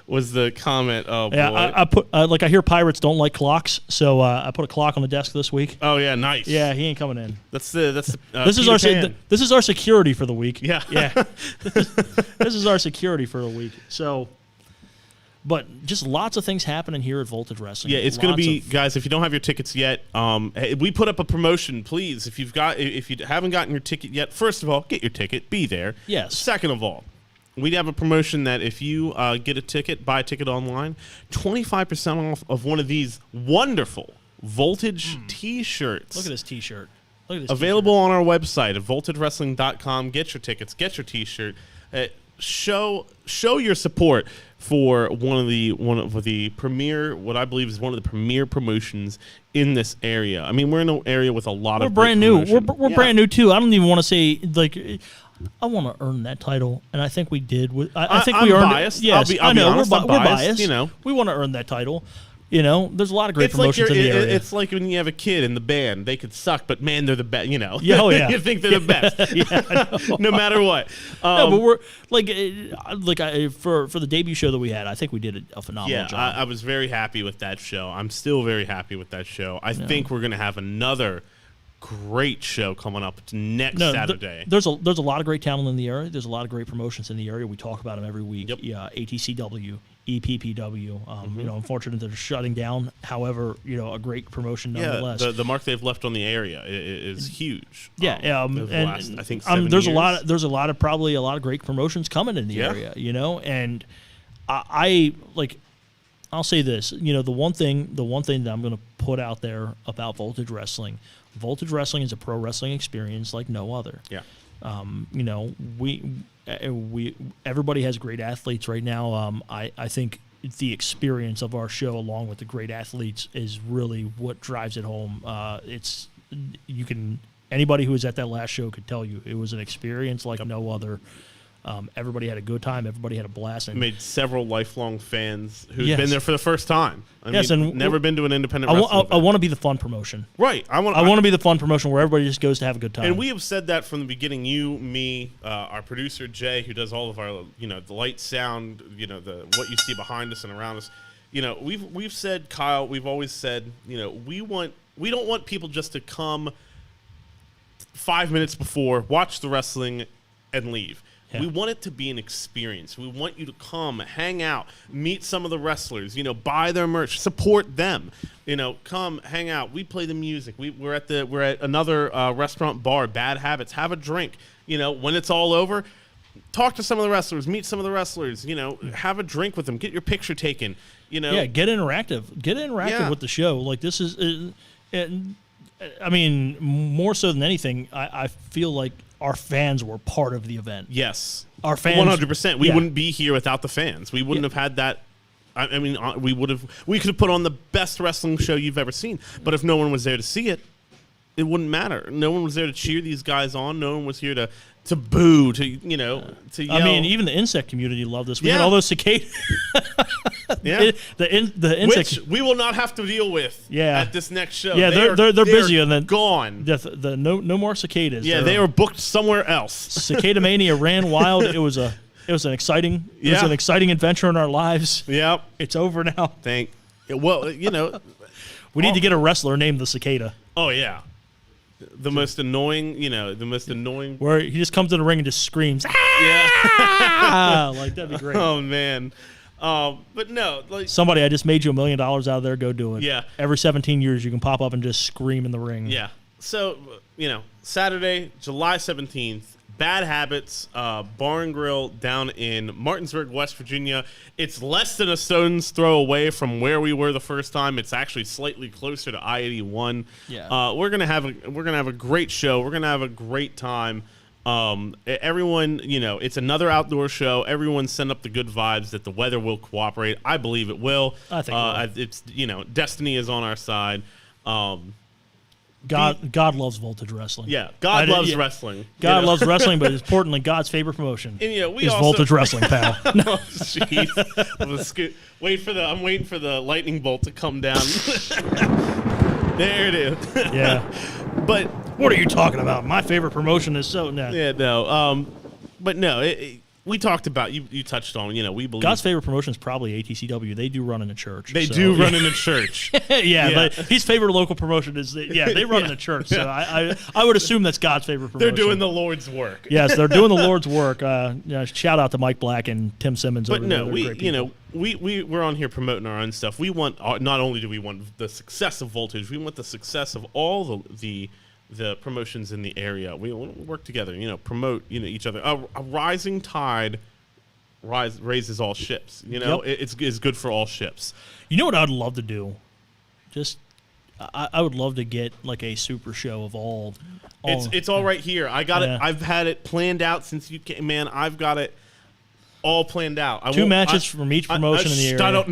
Was the comment? Oh, boy. Yeah, I put I hear pirates don't like clocks, so I put a clock on the desk this week. Oh yeah, nice. Yeah, he ain't coming in. This is our security for the week. Yeah. This is our security for the week. So, but just lots of things happening here at Voltage Wrestling. Yeah, it's going to be, guys. If you don't have your tickets yet, we put up a promotion. Please, if you haven't gotten your ticket yet, first of all, get your ticket. Be there. Yes. Second of all, we have a promotion that if you get a ticket, buy a ticket online, 25% off of one of these wonderful Voltage T-shirts. Look at this T-shirt. Look at this. Available on our website at voltagewrestling.com. Get your tickets. Get your T-shirt. Show your support for one of the premier, what I believe is one of the premier promotions in this area. I mean, we're in an area with a lot of brand new. Promotion. We're brand new too. I don't even want to say I want to earn that title, and I think we did. I think we earned biased. it. Yes, I'll be honest, we're biased. biased. We want to earn that title. There's a lot of great promotions in the area. It's like when you have a kid in the band; they could suck, but man, they're the best. Yeah, oh yeah. You think they're the best, no matter what. No, but we're for the debut show that we had. I think we did a phenomenal job. I was very happy with that show. I'm still very happy with that show. I think we're going to have another great show coming up next Saturday. There's a lot of great talent in the area. There's a lot of great promotions in the area. We talk about them every week. Yep. Yeah, ATCW, EPPW. Unfortunately, they're shutting down. However, a great promotion nonetheless. Yeah, the mark they've left on the area is huge. Yeah, I think 7 there's years. There's probably a lot of great promotions coming in the area. And I'll say this. The one thing that I'm going to put out there about Voltage Wrestling. Voltage Wrestling is a pro wrestling experience like no other. Yeah. You know, we everybody has great athletes right now. I think the experience of our show, along with the great athletes, is really what drives it home. Anybody who was at that last show could tell you it was an experience like no other. Everybody had a good time. Everybody had a blast. And made several lifelong fans who've been there for the first time. I mean, and never been to an independent wrestling event. I want to be the fun promotion. Right. I want to be the fun promotion where everybody just goes to have a good time. And we have said that from the beginning. You, me, our producer Jay, who does all of our, the light, sound, what you see behind us and around us. We've said, Kyle. We've always said, we don't want people just to come 5 minutes before, watch the wrestling, and leave. Yeah. We want it to be an experience. We want you to come, hang out, meet some of the wrestlers, buy their merch, support them. Come, hang out. We play the music. We're at another restaurant bar, Bad Habits. Have a drink. When it's all over, talk to some of the wrestlers, meet some of the wrestlers. Have a drink with them, get your picture taken. Yeah, get interactive. Get interactive with the show. Like this is, I mean, more so than anything, I feel like our fans were part of the event. Yes. Our fans 100%. We wouldn't be here without the fans. We wouldn't have had that. I mean, we could have put on the best wrestling show you've ever seen, but if no one was there to see it, it wouldn't matter. No one was there to cheer these guys on. No one was here to boo, to yell. I mean, even the insect community loved this. We had all those cicadas. Yeah. The insect, which we will not have to deal with at this next show. Yeah, they're busy and then gone. The no more cicadas. Yeah, they were booked somewhere else. Cicada Mania ran wild. It was an exciting adventure in our lives. Yep. It's over now. We need to get a wrestler named the Cicada. Oh yeah. The most annoying, where he just comes in the ring and just screams. Yeah. Like that'd be great. Oh man. But no, like somebody, I just made you $1 million out of there. Go do it. Yeah. Every 17 years, you can pop up and just scream in the ring. Yeah. So Saturday, July 17th, Bad Habits Bar and Grill down in Martinsburg, West Virginia. It's less than a stone's throw away from where we were the first time. It's actually slightly closer to I-81. Yeah. We're gonna have a great show. We're gonna have a great time. Everyone, it's another outdoor show. Everyone send up the good vibes that the weather will cooperate. I believe it will. I think it will. It's destiny is on our side. God loves Voltage Wrestling. Yeah, God loves wrestling. God loves wrestling, but importantly, God's favorite promotion and, is Voltage Wrestling, pal. Oh, jeez. I'm waiting for the lightning bolt to come down. There it is. Yeah. But what are you talking about? My favorite promotion is so... Nah. Yeah, no. But no, we talked about, you touched on, we believe. God's favorite promotion is probably ATCW. They do run in a church. They do run in a church. But his favorite local promotion is, they run in a church. So I would assume that's God's favorite promotion. They're doing the Lord's work. Yes, they're doing the Lord's work. Shout out to Mike Black and Tim Simmons. But no, we're on here promoting our own stuff. We want, not only do we want the success of Voltage, we want the success of all the promotions in the area. We want to work together, promote, each other. A rising tide raises all ships. It's good for all ships. You know what I'd love to do? I would love to get like a super show of all. It's all right here. I got it. I've had it planned out since you came. Man, I've got it all planned out. Two matches from each promotion in the area.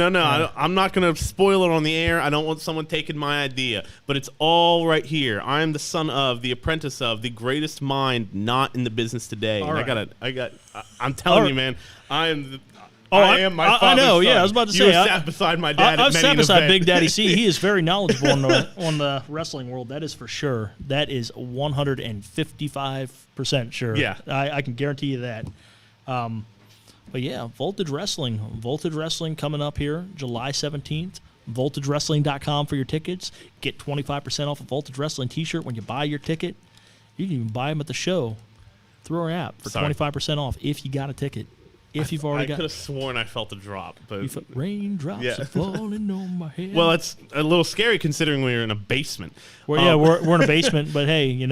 I'm not going to spoil it on the air. I don't want someone taking my idea. But it's all right here. I am the son of, the apprentice of, the greatest mind not in the business today. All and right. I'm telling you, man, I am my father's I know, son. I was about to say. You sat beside my dad I've at sat many beside event. Big Daddy C. He is very knowledgeable on the wrestling world. That is for sure. That is 155% sure. Yeah. I can guarantee you that. But yeah, Voltage Wrestling. Voltage Wrestling coming up here July 17th. VoltageWrestling.com for your tickets. Get 25% off a Voltage Wrestling t-shirt when you buy your ticket. You can even buy them at the show through our app for 25% off if you got a ticket. If you've already got. I could have sworn I felt a drop, but raindrops are falling on my head. Well, it's a little scary considering we're in a basement. We're in a basement, but hey,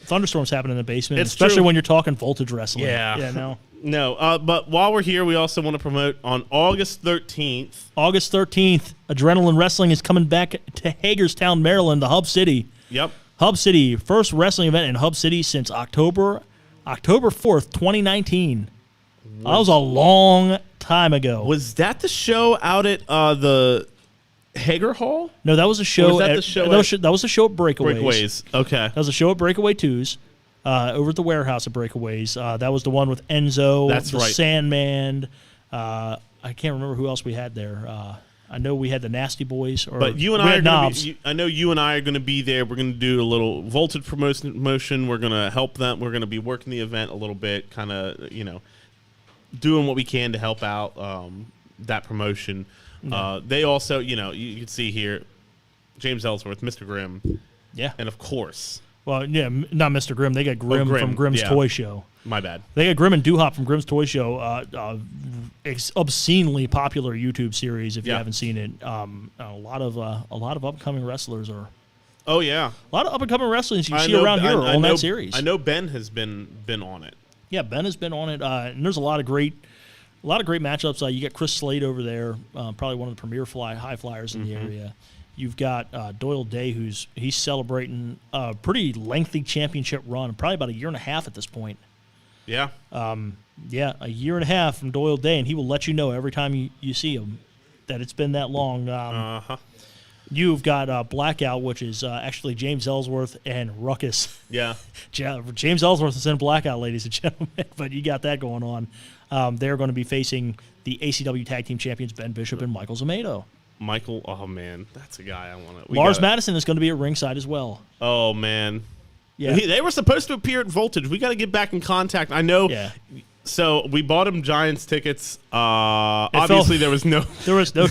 thunderstorms happen in the basement, especially when you're talking Voltage Wrestling. Yeah. No, but while we're here, we also want to promote on August 13th. Adrenaline Wrestling is coming back to Hagerstown, Maryland, the hub city. Yep. Hub City, first wrestling event in Hub City since October 4th, 2019. That was a long time ago. Was that the show out at the Hager Hall? No, that was a show. Was that at, the show that was a show at Breakaways. Breakaways. Okay. That was a show at Breakaway 2s, over at the warehouse at Breakaways. That was the one with Enzo, That's the right. Sandman. I can't remember who else we had there. I know we had the Nasty Boys. But you and I are going to be. I know you and I are going to be there. We're going to do a little Voltage promotion. We're going to help them. We're going to be working the event a little bit, kind of, doing what we can to help out that promotion. They also, you can see here, James Ellsworth, Mr. Grimm. Yeah. And of course. Well, yeah, not Mr. Grimm. They got Grimm, Grimm, from Grimm's yeah. Toy Show. My bad. They got Grimm and Doo-Hop from Grimm's Toy Show. Obscenely popular YouTube series. If you haven't seen it, a lot of upcoming wrestlers are. Oh yeah, a lot of upcoming wrestlers you see around here on that series. I know Ben has been on it. Yeah, Ben has been on it, and there's a lot of great matchups. You got Chris Slade over there, probably one of the premier high flyers in the area. You've got Doyle Day, he's celebrating a pretty lengthy championship run, probably about a year and a half at this point. Yeah. Yeah, a year and a half from Doyle Day, and he will let you know every time you see him that it's been that long. You've got Blackout, which is actually James Ellsworth and Ruckus. Yeah. James Ellsworth is in Blackout, ladies and gentlemen, but you got that going on. They're going to be facing the ACW Tag Team Champions Ben Bishop and Michael Zamedo. Michael, oh man, that's a guy I want to. Lars Madison is going to be at ringside as well. Oh man, yeah, they were supposed to appear at Voltage. We got to get back in contact. I know. Yeah. So we bought him Giants tickets. Obviously, there was no. There was no.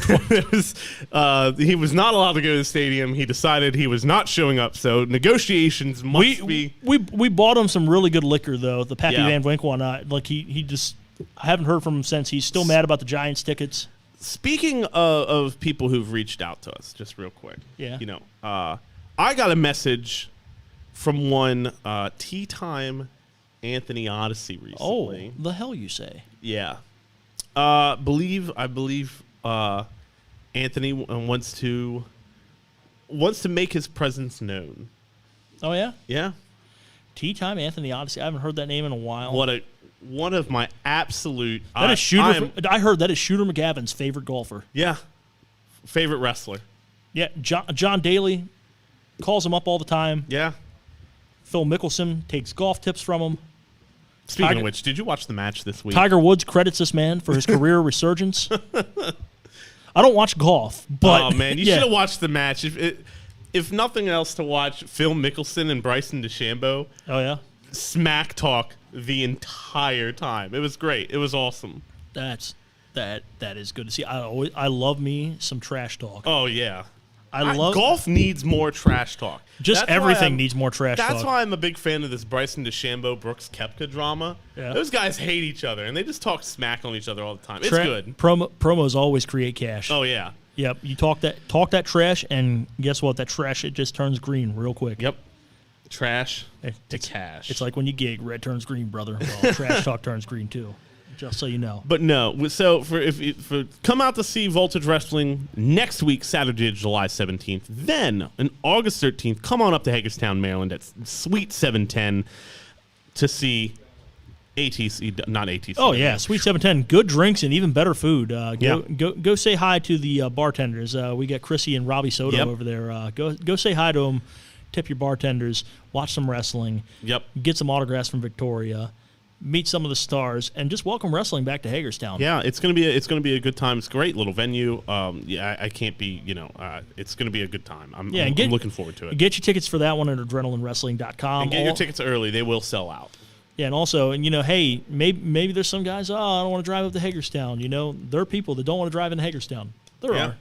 He was not allowed to go to the stadium. He decided he was not showing up. So negotiations must be. We bought him some really good liquor though. The Pappy Van Winkle and he just. I haven't heard from him since. He's still mad about the Giants tickets. Speaking of people who've reached out to us, just real quick. Yeah. I got a message from one Tea Time Anthony Odyssey recently. Oh, the hell you say? Yeah. I believe Anthony wants to make his presence known. Oh yeah? Yeah. Tea Time Anthony Odyssey. I haven't heard that name in a while. One of my absolute. I heard that is Shooter McGavin's favorite golfer. Yeah. Favorite wrestler. Yeah. John Daly calls him up all the time. Yeah. Phil Mickelson takes golf tips from him. Speaking of which, did you watch the match this week? Tiger Woods credits this man for his career resurgence. I don't watch golf, but oh man, you should have watched the match. If nothing else, to watch Phil Mickelson and Bryson DeChambeau. Oh yeah. Smack talk the entire time. It was great. It was awesome. That is good to see. I love me some trash talk. Oh yeah. Golf needs more trash talk. Everything needs more trash talk. That's why I'm a big fan of this Bryson DeChambeau Brooks Koepka drama. Yeah. Those guys hate each other and they just talk smack on each other all the time. It's good. Promos always create cash. Oh yeah. Yep. You talk that trash, and guess what? That trash, it just turns green real quick. Yep. Trash to cash. It's like when you gig, red turns green, brother. Well, trash talk turns green too. Just so you know. But no, so for come out to see Voltage Wrestling next week, Saturday, July 17th. Then on August 13th, come on up to Hagerstown, Maryland at Suite 710 to see ATC, not ATC. Oh yeah, Suite 710. Good drinks and even better food. Go say hi to the bartenders. We got Chrissy and Robbie Soto over there. Go say hi to them. Tip your bartenders. Watch some wrestling. Yep. Get some autographs from Victoria. Meet some of the stars, and just welcome wrestling back to Hagerstown. Yeah, it's gonna be a good time. It's a great little venue. I can't be, it's gonna be a good time. I'm looking forward to it. Get your tickets for that one at adrenalinewrestling.com. And get your tickets early; they will sell out. Yeah, and also, hey, maybe there's some guys. I don't want to drive up to Hagerstown. There are people that don't want to drive into Hagerstown. There are,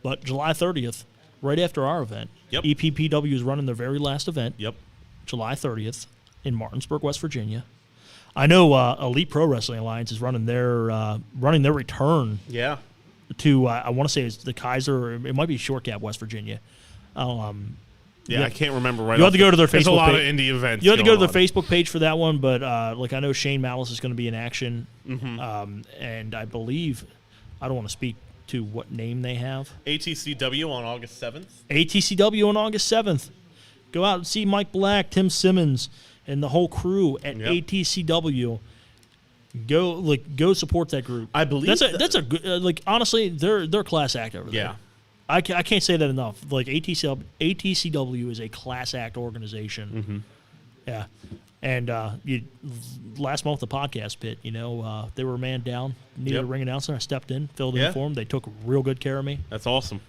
but July 30th, right after our event, EPPW is running their very last event. Yep, July 30th in Martinsburg, West Virginia. I know Elite Pro Wrestling Alliance is running their return. Yeah. To I want to say it's the Kaiser. It might be Short Gap, West Virginia. I can't remember right. You have to go to their Facebook. There's a lot page. of indie events. You have to go to their Facebook page for that one, but I know Shane Malice is going to be in action, and I believe I don't want to speak to what name they have. ATCW on August 7th. ATCW on August 7th. Go out and see Mike Black, Tim Simmons, and the whole crew at ATCW. Go support that group. I believe that's a good honestly they're a class act over there. Yeah. I can't say that enough. Like ATCW is a class act organization. Mm-hmm. Yeah. And last month the podcast pit, they were a man down, needed a ring announcer. I stepped in, filled in for them. They took real good care of me. That's awesome.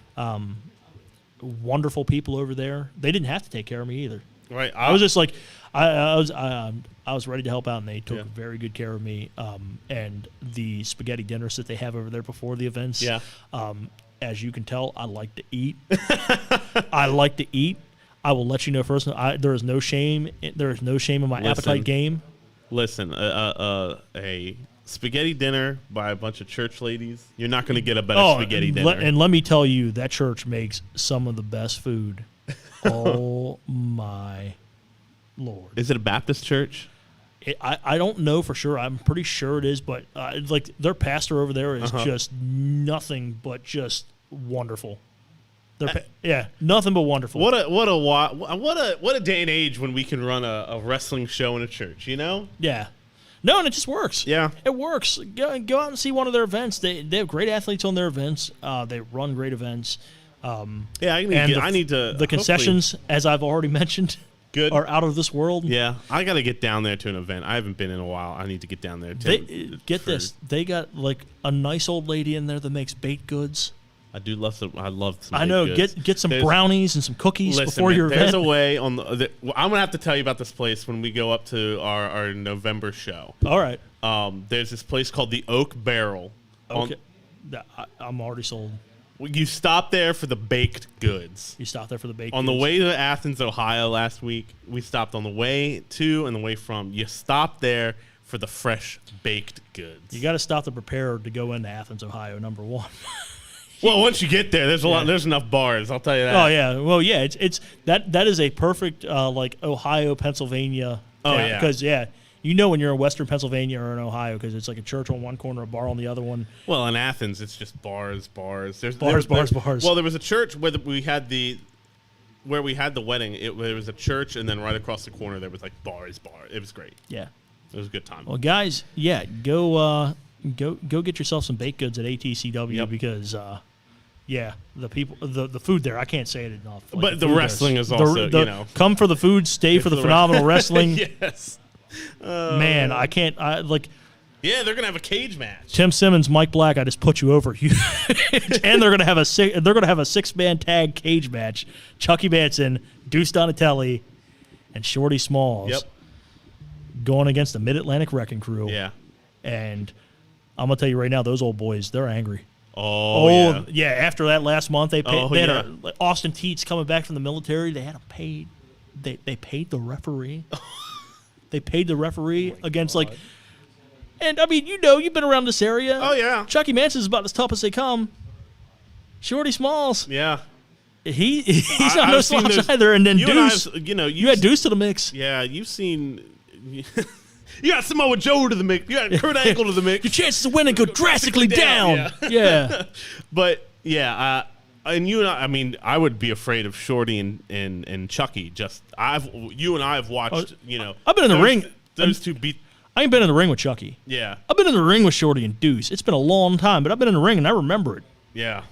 Wonderful people over there. They didn't have to take care of me either. Right. I was just like, I was ready to help out, and they took very good care of me. And the spaghetti dinners that they have over there before the events. Yeah. As you can tell, I like to eat. I like to eat. I will let you know first. There is no shame. There is no shame in my appetite game. Listen, a spaghetti dinner by a bunch of church ladies. You're not going to get a better spaghetti dinner. And let me tell you, that church makes some of the best food. Oh my Lord! Is it a Baptist church? I don't know for sure. I'm pretty sure it is, but their pastor over there is just nothing but just wonderful. Nothing but wonderful. What a day and age when we can run a wrestling show in a church, Yeah. No, and it just works. Yeah. It works. Go out and see one of their events. They have great athletes on their events. They run great events. I need to. The concessions, as I've already mentioned, are out of this world. Yeah, I got to get down there to an event. I haven't been in a while. I need to get down there. Get this. They got a nice old lady in there that makes baked goods. I do love some. I love some. I know. Get some brownies and some cookies before your event. There's a way on I'm gonna have to tell you about this place when we go up to our November show. All right. There's this place called the Oak Barrel. Okay. I'm already sold. You stop there for the baked goods. On the way to Athens, Ohio last week, we stopped on the way to and the way from. You stop there for the fresh baked goods. You got to stop the prepared to go into Athens, Ohio. Number one. Well, once you get there, there's a lot. There's enough bars. I'll tell you that. Oh yeah. Well, yeah. It's that is a perfect Ohio, Pennsylvania. Oh yeah. Because when you're in Western Pennsylvania or in Ohio, because it's like a church on one corner, a bar on the other one. Well, in Athens, it's just bars. There's bars. Well, there was a church where we had the wedding. There was a church, and then right across the corner there was like bars. It was great. Yeah. It was a good time. Well, guys, go get yourself some baked goods at ATCW because. The people, the food there, I can't say it enough. But the wrestling is also, come for the food, stay for the phenomenal wrestling. Yes. Man, I can't. Yeah, they're gonna have a cage match. Tim Simmons, Mike Black, I just put you over. And they're gonna have a 6-man tag cage match. Chucky Manson, Deuce Donatelli, and Shorty Smalls. Yep. Going against the Mid-Atlantic Wrecking Crew. Yeah. And I'm gonna tell you right now, those old boys, they're angry. Oh yeah. After that last month, they had Austin Teets coming back from the military. They had him paid. They paid the referee. They paid the referee against and I mean you've been around this area. Oh yeah. Chucky Manson's about as tough as they come. Shorty Smalls. Yeah. He's not no slouch either. And then Deuce. You had Deuce to the mix. Yeah, you've seen. You got Samoa Joe to the mix. You got Kurt Angle to the mix. Your chances of winning go drastically down. Yeah. But and you and I mean, I would be afraid of Shorty and Chucky. You and I have watched. I've been in the ring. Those two beat. I ain't been in the ring with Chucky. Yeah. I've been in the ring with Shorty and Deuce. It's been a long time, but I've been in the ring and I remember it. Yeah.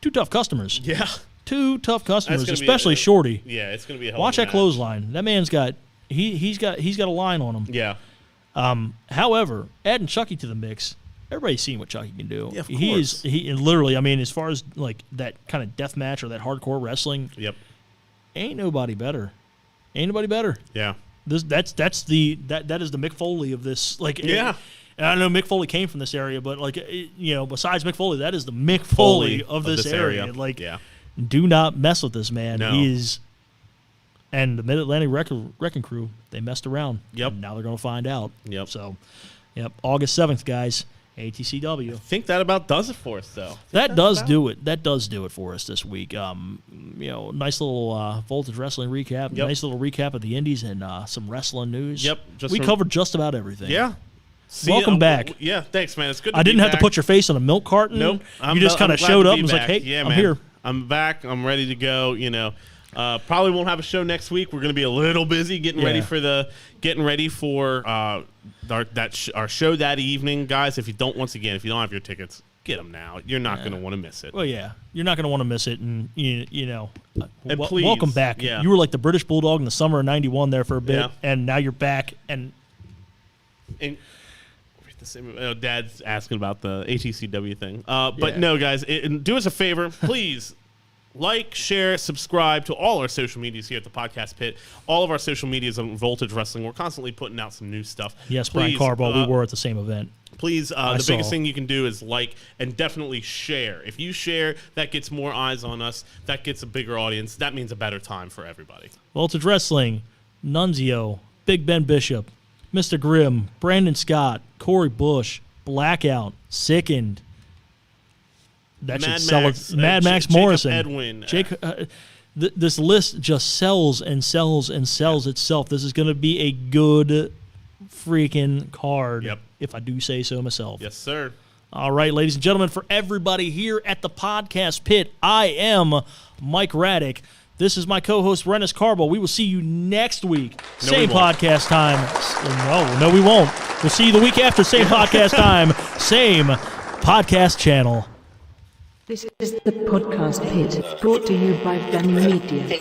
2 tough customers. Yeah. 2 tough customers, especially Shorty. Yeah, it's gonna be a hell Watch of a that clothesline. That man's got he's got a line on him. Yeah. However, adding Chucky to the mix, everybody's seen what Chucky can do. Yeah, of course. He literally, I mean, as far as that kind of death match or that hardcore wrestling, yep. Ain't nobody better. Yeah. That is the Mick Foley of this. Yeah. And I know Mick Foley came from this area, but besides Mick Foley, that is the Mick Foley of this area. Do not mess with this man. No. He is. And the Mid-Atlantic Wrecking Crew, they messed around. Yep. And now they're going to find out. Yep. So, August 7th, guys, ATCW. I think that about does it for us, though. That does do it. That does do it for us this week. Nice little Voltage Wrestling recap. Yep. Nice little recap of the Indies and some wrestling news. Yep. We covered just about everything. Yeah. Welcome back. Yeah, thanks, man. It's good to I didn't have back. to put your face on a milk carton. Nope. You just kind of showed up and was like, hey, yeah, I'm man. here. I'm back. I'm ready to go, Probably won't have a show next week. We're going to be a little busy getting ready for our show that evening, guys. If you don't have your tickets, get them now. You're not going to want to miss it. Well, yeah, you're not going to want to miss it, and you know, And please, welcome back. yeah. You were like the British Bulldog in the summer of '91 there for a bit, Yeah. and now you're back. And Dad's asking about the ATCW thing. But no, guys, do us a favor, please. Like, share, subscribe to all our social medias here at the Podcast Pit. All of our social medias on Voltage Wrestling. We're constantly putting out some new stuff. Yes, Brian Carbaugh, we were at the same event. Please, the biggest thing you can do is like and definitely share. If you share, that gets more eyes on us. That gets a bigger audience. That means a better time for everybody. Voltage Wrestling, Nunzio, Big Ben Bishop, Mr. Grimm, Brandon Scott, Corey Bush, Blackout, Sickened. That should sell it. Mad Max Morrison, Edwin. This list just sells and sells and sells itself. This is going to be a good freaking card, if I do say so myself. Yes, sir. All right, ladies and gentlemen, for everybody here at the Podcast Pit, I am Mike Ratick. This is my co-host, Rennes Carbaugh. We will see you next week. No, same we won't. podcast time. No, we won't. We'll see you the week after. Same podcast time. Same podcast channel. This is the Podcast Pit, brought to you by Van Media.